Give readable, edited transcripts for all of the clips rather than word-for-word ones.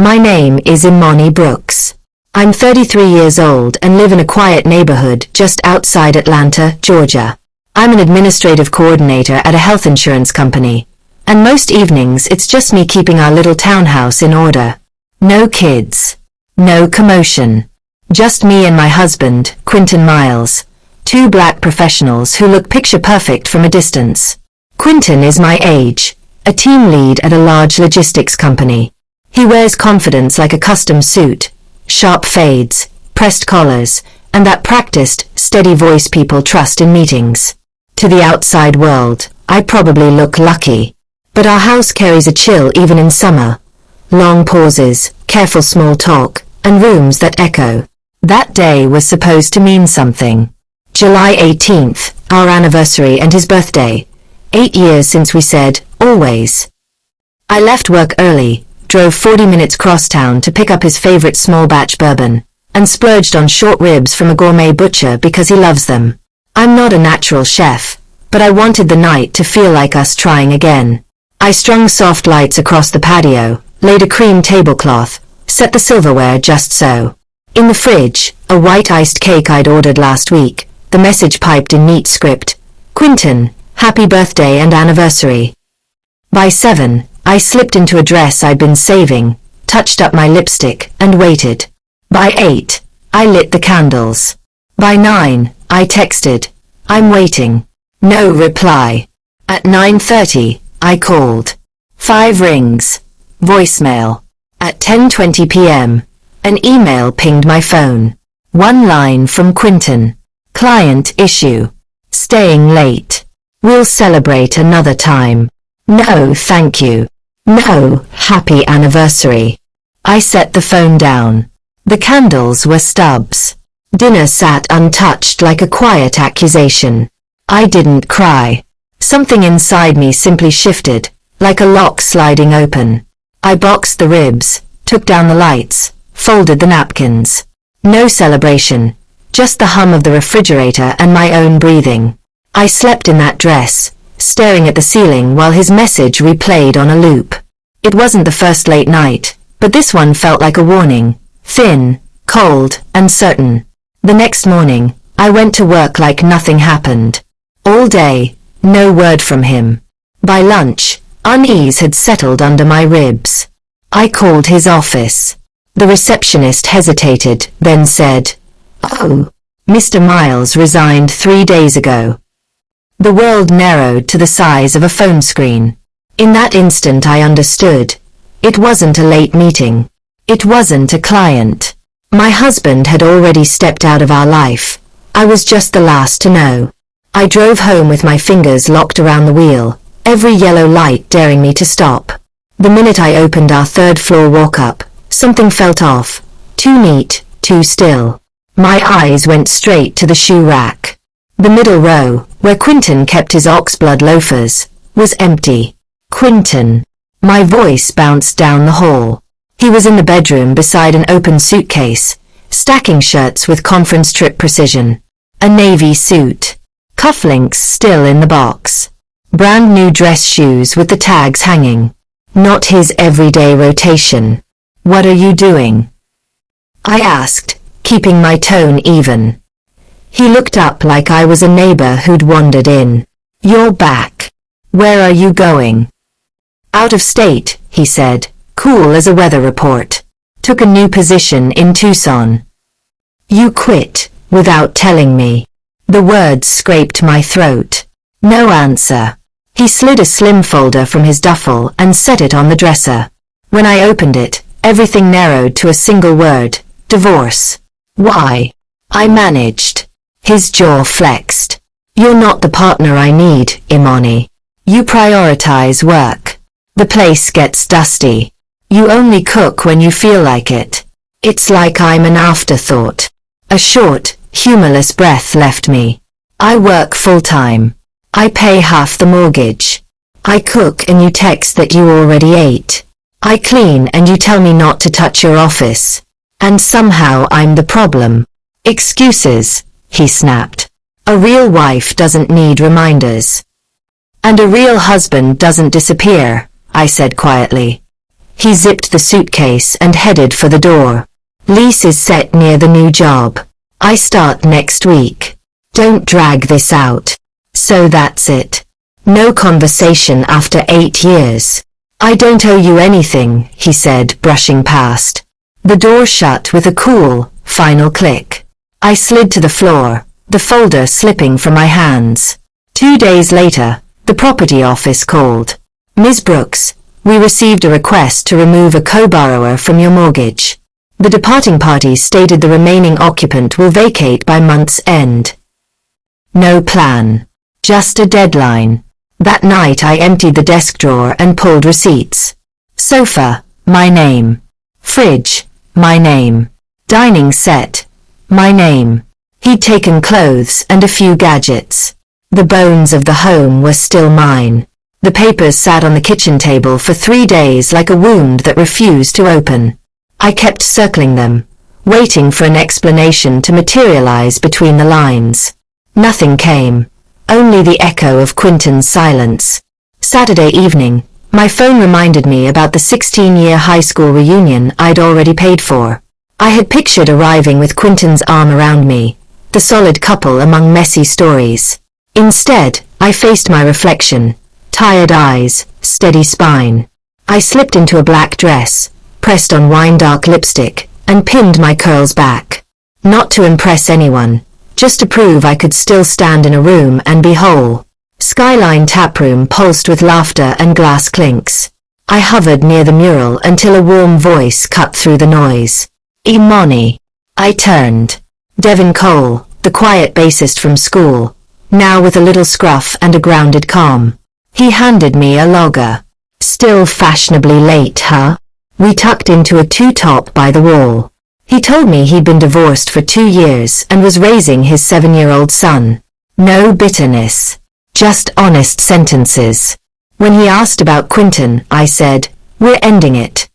My name is Imani Brooks. I'm 33 years old and live in a quiet neighborhood just outside Atlanta, Georgia. I'm an administrative coordinator at a health insurance company, and most evenings it's just me keeping our little townhouse in order. No kids. No commotion. Just me and my husband, Quentin Miles, two black professionals who look picture perfect from a distance. Quentin is my age, a team lead at a large logistics company. He wears confidence like a custom suit, sharp fades, pressed collars, and that practiced, steady voice people trust in meetings. To the outside world, I probably look lucky. But our house carries a chill even in summer. Long pauses, careful small talk, and rooms that echo. That day was supposed to mean something. July 18th, our anniversary and his birthday. 8 years since we said, always. I left work early, drove 40 minutes crosstown to pick up his favorite small batch bourbon, and splurged on short ribs from a gourmet butcher because he loves them. I'm not a natural chef, but I wanted the night to feel like us trying again. I strung soft lights across the patio, laid a cream tablecloth, set the silverware just so. In the fridge, a white iced cake I'd ordered last week, the message piped in neat script. Quentin, happy birthday and anniversary. By 7, I slipped into a dress I'd been saving, touched up my lipstick, and waited. By 8, I lit the candles. By 9, I texted, I'm waiting. No reply. At 9:30, I called. 5 rings. Voicemail. At 10:20 p.m., an email pinged my phone. One line from Quentin. Client issue. Staying late. We'll celebrate another time. No, thank you. No, happy anniversary. I set the phone down. The candles were stubs. Dinner sat untouched like a quiet accusation. I didn't cry. Something inside me simply shifted, like a lock sliding open. I boxed the ribs, took down the lights, folded the napkins. No celebration, just the hum of the refrigerator and my own breathing. I slept in that dress, staring at the ceiling while his message replayed on a loop. It wasn't the first late night, but this one felt like a warning, thin, cold, and certain. The next morning, I went to work like nothing happened. All day, no word from him. By lunch, unease had settled under my ribs. I called his office. The receptionist hesitated, then said, "Oh, Mr. Miles resigned 3 days ago." The world narrowed to the size of a phone screen. In that instant I understood. It wasn't a late meeting. It wasn't a client. My husband had already stepped out of our life. I was just the last to know. I drove home with my fingers locked around the wheel, every yellow light daring me to stop. The minute I opened our third-floor walk-up, something felt off. Too neat, too still. My eyes went straight to the shoe rack. The middle row, where Quentin kept his oxblood loafers, was empty. Quentin. My voice bounced down the hall. He was in the bedroom beside an open suitcase, stacking shirts with conference trip precision. A navy suit. Cufflinks still in the box. Brand new dress shoes with the tags hanging. Not his everyday rotation. "What are you doing?" I asked, keeping my tone even. He looked up like I was a neighbor who'd wandered in. "You're back. Where are you going?" "Out of state," he said, cool as a weather report. "Took a new position in Tucson." "You quit, without telling me." The words scraped my throat. No answer. He slid a slim folder from his duffel and set it on the dresser. When I opened it, everything narrowed to a single word: divorce. "Why?" I managed. His jaw flexed. "You're not the partner I need, Imani. You prioritize work. The place gets dusty. You only cook when you feel like it. It's like I'm an afterthought." A short, humorless breath left me. "I work full-time. I pay half the mortgage. I cook and you text that you already ate. I clean and you tell me not to touch your office. And somehow I'm the problem." "Excuses," he snapped. "A real wife doesn't need reminders." "And a real husband doesn't disappear," I said quietly. He zipped the suitcase and headed for the door. Lease is set near the new job. I start next week. Don't drag this out. So that's it. No conversation after 8 years. I don't owe you anything, he said, brushing past. The door shut with a cool, final click. I slid to the floor, the folder slipping from my hands. 2 days later, the property office called. Ms. Brooks, we received a request to remove a co-borrower from your mortgage. The departing party stated the remaining occupant will vacate by month's end. No plan. Just a deadline. That night I emptied the desk drawer and pulled receipts. Sofa, my name. Fridge, my name. Dining set, my name. He'd taken clothes and a few gadgets. The bones of the home were still mine. The papers sat on the kitchen table for 3 days like a wound that refused to open. I kept circling them, waiting for an explanation to materialize between the lines. Nothing came. Only the echo of Quentin's silence. Saturday evening, my phone reminded me about the 16-year high school reunion I'd already paid for. I had pictured arriving with Quentin's arm around me, the solid couple among messy stories. Instead, I faced my reflection, tired eyes, steady spine. I slipped into a black dress, pressed on wine-dark lipstick, and pinned my curls back. Not to impress anyone, just to prove I could still stand in a room and be whole. Skyline taproom pulsed with laughter and glass clinks. I hovered near the mural until a warm voice cut through the noise. Imani. I turned. Devin Cole, the quiet bassist from school, now with a little scruff and a grounded calm. He handed me a logger. Still fashionably late, huh? We tucked into a two-top by the wall. He told me he'd been divorced for 2 years and was raising his 7-year-old son. No bitterness. Just honest sentences. When he asked about Quentin, I said, "We're ending it."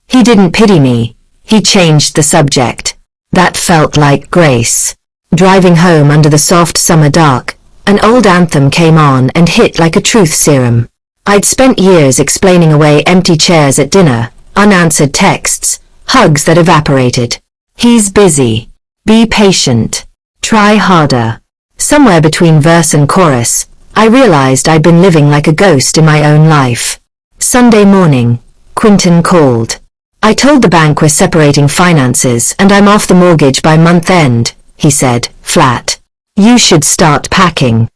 He didn't pity me. He changed the subject. That felt like grace. Driving home under the soft summer dark, an old anthem came on and hit like a truth serum. I'd spent years explaining away empty chairs at dinner, unanswered texts, hugs that evaporated. He's busy. Be patient. Try harder. Somewhere between verse and chorus, I realized I'd been living like a ghost in my own life. Sunday morning, Quentin called. I told the bank we're separating finances and I'm off the mortgage by month end, he said, flat. You should start packing.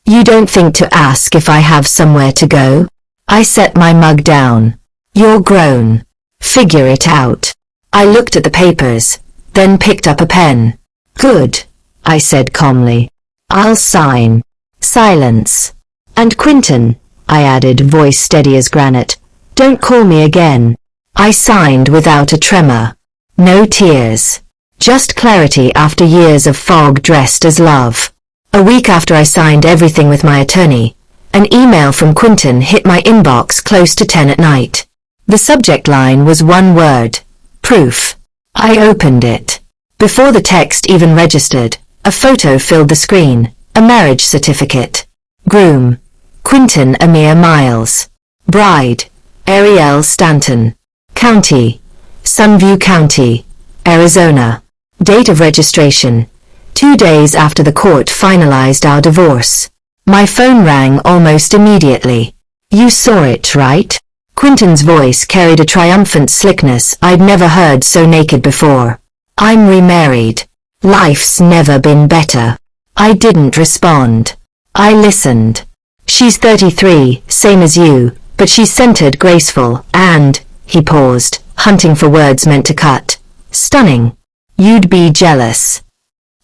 You don't think to ask if I have somewhere to go? I set my mug down. You're grown. Figure it out. I looked at the papers, then picked up a pen. Good, I said calmly. I'll sign. Silence. And Quentin, I added, voice steady as granite, don't call me again. I signed without a tremor. No tears. Just clarity after years of fog dressed as love. A week after I signed everything with my attorney, an email from Quentin hit my inbox close to 10 at night. The subject line was one word. Proof. I opened it. Before the text even registered, a photo filled the screen. A marriage certificate. Groom. Quentin Amir Miles. Bride. Ariel Stanton. County. Sunview County, Arizona. Date of registration. 2 days after the court finalized our divorce. My phone rang almost immediately. You saw it, right? Quentin's voice carried a triumphant slickness I'd never heard so naked before. I'm remarried. Life's never been better. I didn't respond. I listened. She's 33, same as you, but she's centered, graceful, and, he paused, hunting for words meant to cut. Stunning. You'd be jealous.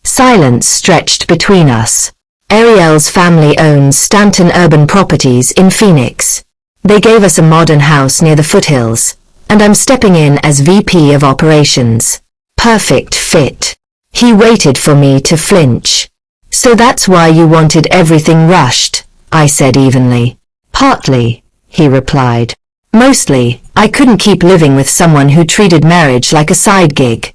Silence stretched between us. Ariel's family owns Stanton Urban Properties in Phoenix. They gave us a modern house near the foothills, and I'm stepping in as VP of Operations. Perfect fit. He waited for me to flinch. So that's why you wanted everything rushed, I said evenly. Partly, he replied. Mostly, I couldn't keep living with someone who treated marriage like a side gig.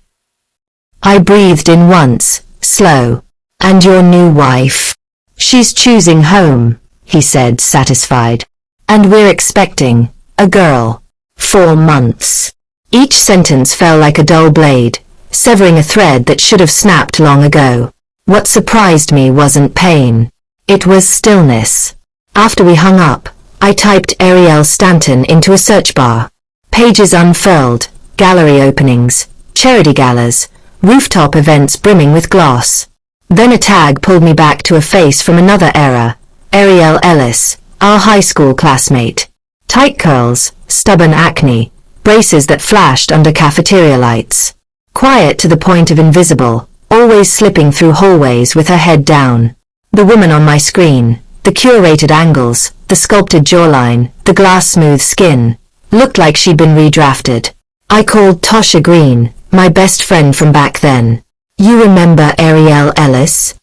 I breathed in once, slow. And your new wife? She's choosing home, he said, satisfied. And we're expecting a girl. 4 months. Each sentence fell like a dull blade, severing a thread that should have snapped long ago. What surprised me wasn't pain. It was stillness. After we hung up, I typed Ariel Stanton into a search bar. Pages unfurled, gallery openings, charity galas, rooftop events brimming with gloss. Then a tag pulled me back to a face from another era, Ariel Ellis, our high school classmate. Tight curls, stubborn acne, braces that flashed under cafeteria lights. Quiet to the point of invisible, always slipping through hallways with her head down. The woman on my screen, the curated angles, the sculpted jawline, the glass-smooth skin, looked like she'd been redrafted. I called Tasha Green, my best friend from back then. You remember Ariel Ellis?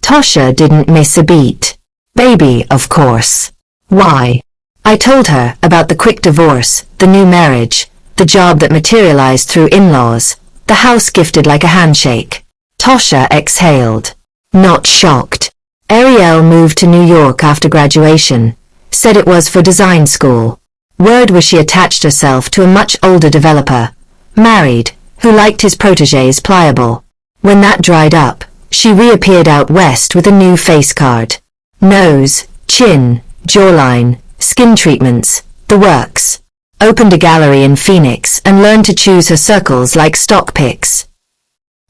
Tasha didn't miss a beat. Baby, of course. Why? I told her about the quick divorce, the new marriage, the job that materialized through in-laws, the house gifted like a handshake. Tasha exhaled. Not shocked. Ariel moved to New York after graduation, said it was for design school. Word was she attached herself to a much older developer, married, who liked his protégés pliable. When that dried up, she reappeared out west with a new face card. Nose, chin, jawline, skin treatments, the works. Opened a gallery in Phoenix and learned to choose her circles like stock picks.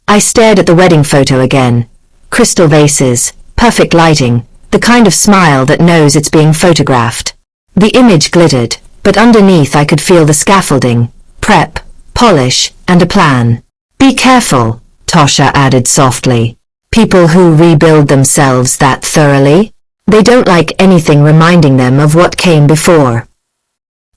I stared at the wedding photo again. Crystal vases, perfect lighting, the kind of smile that knows it's being photographed. The image glittered, but underneath I could feel the scaffolding, prep, polish, and a plan. Be careful, Tasha added softly. People who rebuild themselves that thoroughly, they don't like anything reminding them of what came before.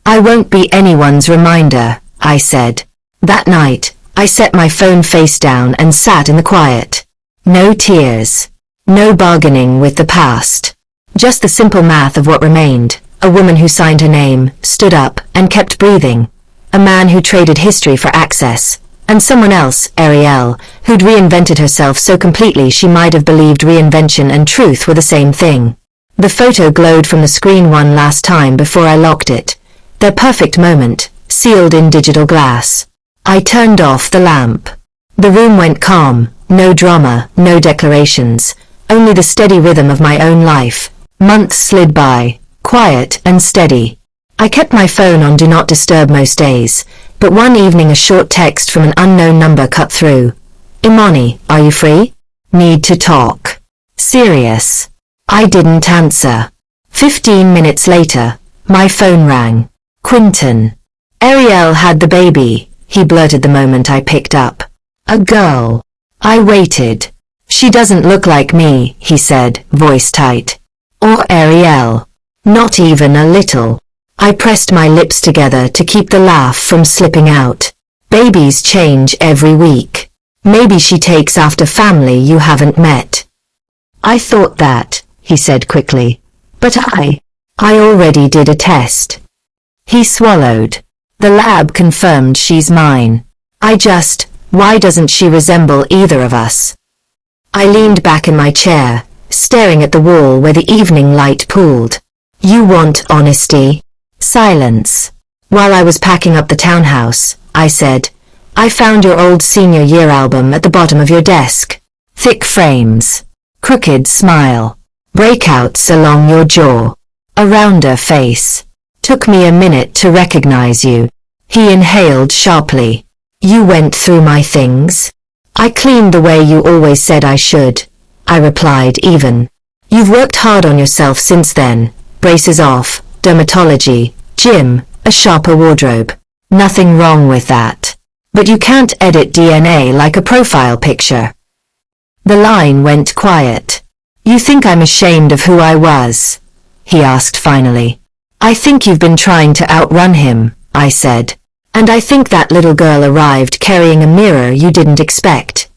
I won't be anyone's reminder, I said. That night, I set my phone face down and sat in the quiet. No tears. No bargaining with the past. Just the simple math of what remained. A woman who signed her name, stood up, and kept breathing. A man who traded history for access. And someone else, Ariel, who'd reinvented herself so completely she might have believed reinvention and truth were the same thing. The photo glowed from the screen one last time before I locked it. Their perfect moment, sealed in digital glass. I turned off the lamp. The room went calm, no drama, no declarations, only the steady rhythm of my own life. Months slid by, quiet and steady. I kept my phone on Do Not Disturb most days, but one evening a short text from an unknown number cut through. Imani, are you free? Need to talk. Serious. I didn't answer. 15 minutes later, my phone rang. Quinton. Ariel had the baby, he blurted the moment I picked up. A girl. I waited. She doesn't look like me, he said, voice tight. Or Ariel. Not even a little. I pressed my lips together to keep the laugh from slipping out. Babies change every week. Maybe she takes after family you haven't met. I thought that, he said quickly. But I already did a test. He swallowed. The lab confirmed she's mine. Why doesn't she resemble either of us? I leaned back in my chair, staring at the wall where the evening light pooled. You want honesty? Silence. While I was packing up the townhouse, I said, I found your old senior year album at the bottom of your desk. Thick frames. Crooked smile. Breakouts along your jaw. A rounder face. Took me a minute to recognize you. He inhaled sharply. You went through my things? I cleaned the way you always said I should. I replied even. You've worked hard on yourself since then. Braces off, dermatology, gym, a sharper wardrobe. Nothing wrong with that. But you can't edit DNA like a profile picture. The line went quiet. You think I'm ashamed of who I was? He asked finally. I think you've been trying to outrun him, I said. And I think that little girl arrived carrying a mirror you didn't expect.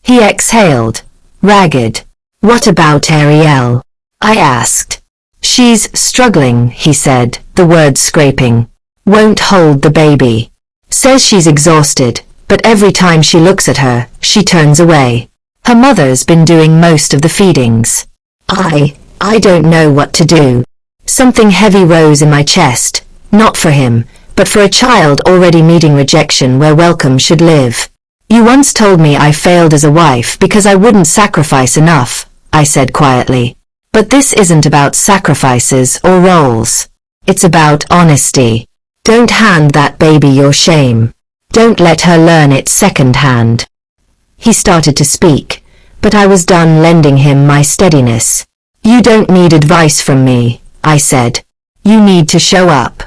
He exhaled, ragged. What about Ariel? I asked. She's struggling, he said, the words scraping. Won't hold the baby. Says she's exhausted, but every time she looks at her, she turns away. Her mother's been doing most of the feedings. I don't know what to do. Something heavy rose in my chest, not for him, but for a child already meeting rejection where welcome should live. You once told me I failed as a wife because I wouldn't sacrifice enough, I said quietly. But this isn't about sacrifices or roles. It's about honesty. Don't hand that baby your shame. Don't let her learn it secondhand. He started to speak, but I was done lending him my steadiness. You don't need advice from me, I said. You need to show up.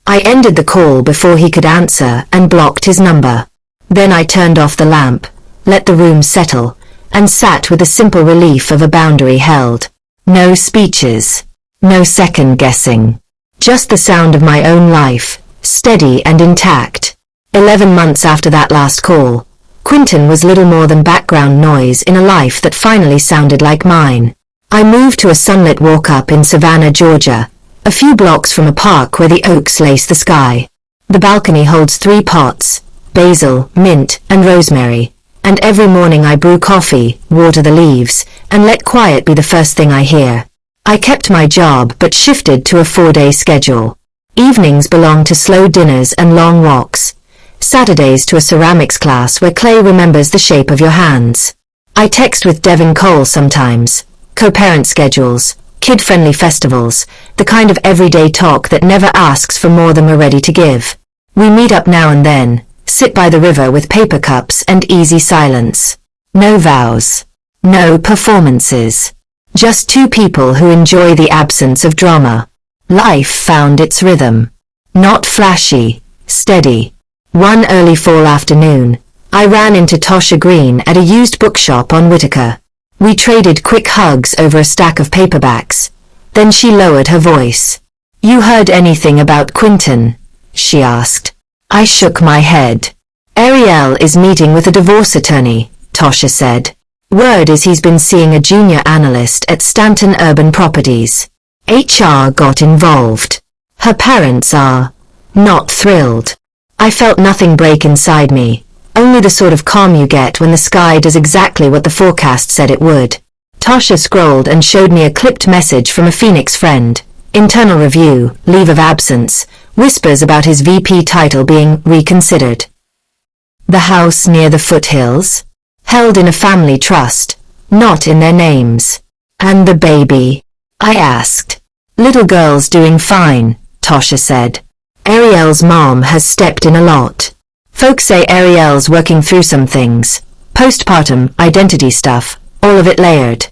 I ended the call before he could answer and blocked his number. Then I turned off the lamp, let the room settle, and sat with the simple relief of a boundary held. No speeches. No second guessing. Just the sound of my own life, steady and intact. 11 months after that last call, Quentin was little more than background noise in a life that finally sounded like mine. I moved to a sunlit walk-up in Savannah, Georgia, a few blocks from a park where the oaks lace the sky. The balcony holds 3 pots, basil, mint, and rosemary, and every morning I brew coffee, water the leaves, and let quiet be the first thing I hear. I kept my job but shifted to a 4-day schedule. Evenings belonged to slow dinners and long walks. Saturdays to a ceramics class where clay remembers the shape of your hands. I text with Devin Cole sometimes. Co-parent schedules, kid-friendly festivals, the kind of everyday talk that never asks for more than we're ready to give. We meet up now and then, sit by the river with paper cups and easy silence. No vows. No performances. Just 2 people who enjoy the absence of drama. Life found its rhythm. Not flashy, steady. One early fall afternoon, I ran into Tosha Green at a used bookshop on Whitaker. We traded quick hugs over a stack of paperbacks. Then she lowered her voice. You heard anything about Quentin? She asked. I shook my head. Ariel is meeting with a divorce attorney, Tosha said. Word is he's been seeing a junior analyst at Stanton Urban Properties. HR got involved. Her parents are not thrilled. I felt nothing break inside me, only the sort of calm you get when the sky does exactly what the forecast said it would. Tosha scrolled and showed me a clipped message from a Phoenix friend. Internal review, leave of absence, whispers about his VP title being reconsidered. The house near the foothills? Held in a family trust, not in their names. And the baby? I asked. Little girl's doing fine, Tosha said. Ariel's mom has stepped in a lot. Folks say Ariel's working through some things. Postpartum, identity stuff, all of it layered.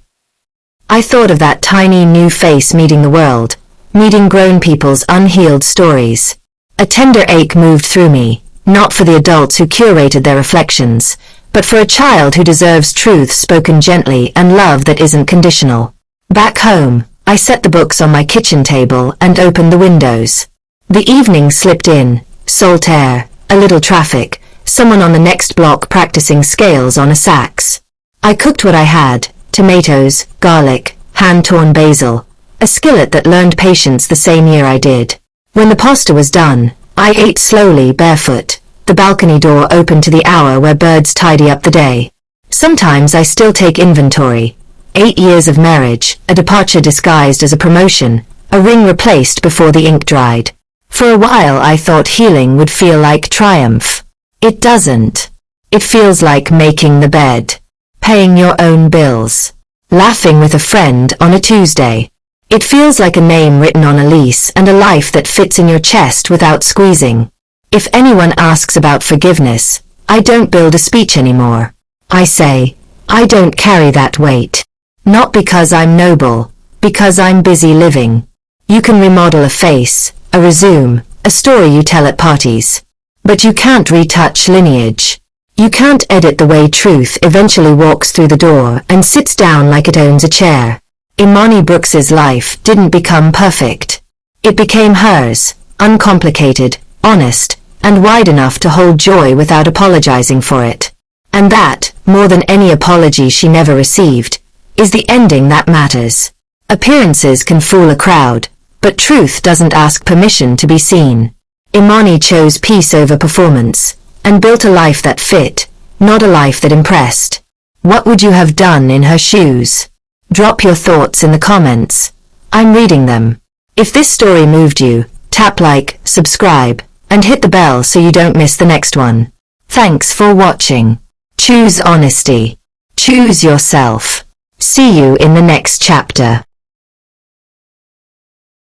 I thought of that tiny new face meeting the world, meeting grown people's unhealed stories. A tender ache moved through me, not for the adults who curated their reflections, but for a child who deserves truth spoken gently and love that isn't conditional. Back home, I set the books on my kitchen table and opened the windows. The evening slipped in, salt air, a little traffic, someone on the next block practicing scales on a sax. I cooked what I had, tomatoes, garlic, hand-torn basil, a skillet that learned patience the same year I did. When the pasta was done, I ate slowly barefoot, the balcony door open to the hour where birds tidy up the day. Sometimes I still take inventory. 8 years of marriage, a departure disguised as a promotion, a ring replaced before the ink dried. For a while I thought healing would feel like triumph. It doesn't. It feels like making the bed, paying your own bills, laughing with a friend on a Tuesday. It feels like a name written on a lease and a life that fits in your chest without squeezing. If anyone asks about forgiveness, I don't build a speech anymore. I say, I don't carry that weight. Not because I'm noble, because I'm busy living. You can remodel a face, a resume, a story you tell at parties. But you can't retouch lineage. You can't edit the way truth eventually walks through the door and sits down like it owns a chair. Imani Brooks's life didn't become perfect. It became hers, uncomplicated, honest, and wide enough to hold joy without apologizing for it. And that, more than any apology she never received, is the ending that matters. Appearances can fool a crowd, but truth doesn't ask permission to be seen. Imani chose peace over performance, and built a life that fit, not a life that impressed. What would you have done in her shoes? Drop your thoughts in the comments. I'm reading them. If this story moved you, tap like, subscribe, And hit the bell so you don't miss the next one. Thanks for watching. Choose honesty. Choose yourself. See you in the next chapter.